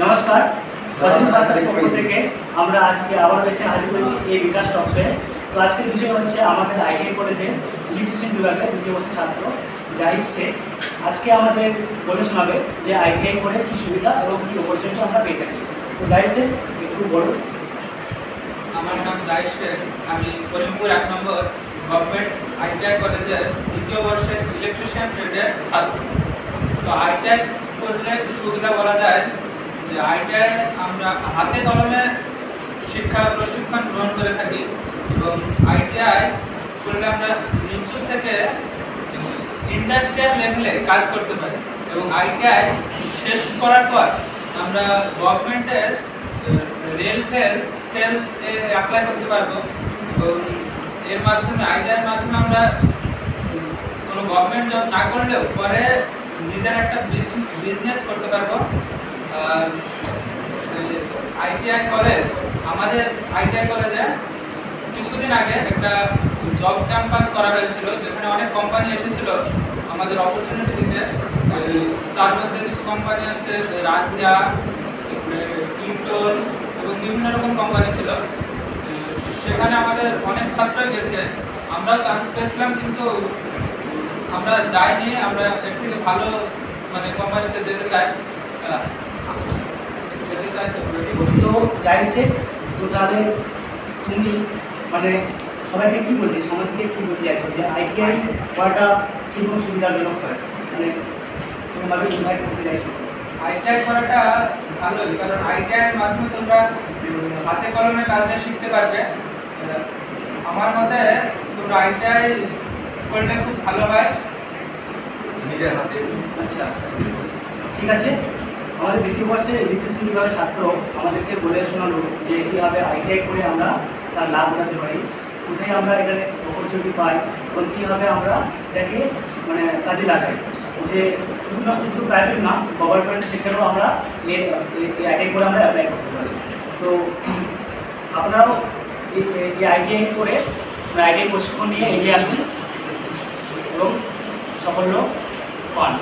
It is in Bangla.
নমস্কার, প্রথম বার্তার পক্ষ থেকে আমরা আজকে আবার এসে হাজির হয়েছি এই বিকাশ টক্সে। তো আজকের বিষয় হচ্ছে আমাদের আইটিআই কলেজে ইলেকট্রিশিয়ান বিভাগের দ্বিতীয় বর্ষের ছাত্র জাহিদ শেখ আজকে আমাদের বলে শোনাবে যে আইটিআই করে কী সুবিধা এবং কী অপরচুনিটি আমরা পেয়ে থাকি। তো জাহিদ শেখ একটু বলুন। আমার নাম জাহিদ শেখ, আমি করিমপুর 1 নম্বর গভর্নমেন্ট আইটিআই কলেজের দ্বিতীয় বর্ষের ইলেকট্রিশিয়ান ট্রেডের ছাত্র। তো আইটিআই করলে সুবিধা বলা যায় যে আইটিআই আমরা হাতে কলমে শিক্ষা প্রশিক্ষণ গ্রহণ করে থাকি এবং আইটিআই করলে আমরা নিচু থেকে ইন্ডাস্ট্রিয়াল লেভেলে কাজ করতে পারি এবং আইটিআই শেষ করার পর আমরা গভর্নমেন্টের রেলফেয়ার সেল অ্যাপ্লাই করতে পারবো এবং এর মাধ্যমে আইটিআইয়ের মাধ্যমে আমরা কোনো গভর্নমেন্ট জব না করলেও পরে নিজের একটা বিজনেস করতে পারবো। আইটিআই কলেজ আমাদের আইটিআই কলেজে কিছুদিন আগে একটা জব ক্যাম্পাস করা হয়েছিল, যেখানে অনেক কোম্পানি এসেছিল আমাদের অপরচুনিটি দিতে। তার মধ্যে কিছু কোম্পানি আছে রাজিয়া, ইন্টোল এবং বিভিন্ন রকম কোম্পানি ছিল। সেখানে আমাদের অনেক ছাত্র গেছে, আমরাও চান্স পেয়েছিলাম, কিন্তু আমরা যাইনি। আমরা এর থেকে ভালো কোম্পানিতে যেতে চাই। তো জাহিদ শেখ, তো তাহলে তুমি সবাইকে কী বলছি, সমাজকে কী বলতে চাইছো যে আইটিআই করাটা কী কোনো সুবিধাজনক হয়, তোমাকে ইনভাইট করতে চাইছো? আইটিআই করাটা ভালোই, কারণ আইটিআইয়ের মাধ্যমে তোমরা হাতে কলমে কাজটা শিখতে পারবে। আমার মতে তোমরা আইটিআই করলে খুব ভালো হয় নিজের হাতে। আচ্ছা, ঠিক আছে। আমাদের দ্বিতীয় বর্ষে ইলেকট্রিশিয়ান বিভাগের ছাত্র আমাদেরকে বলে শোনালো যে কীভাবে আইটিআই করে আমরা তার লাভ উঠাতে পারি, কোথায় আমরা এখানে অপরচুনিটি পাই এবং কীভাবে আমরা এটাকে কাজে লাগাই। যে শুধুমাত্র শুধু প্রাইভেট না, গভর্নমেন্ট সেখানেও আমরা এই আইটিআই করে আমরা অ্যাপ্লাই করতে পারি। তো আপনারাও এই আইটিআই করে আইটিআই প্রশিক্ষণ নিয়ে এগিয়ে আসুন এবং সাফল্য পান।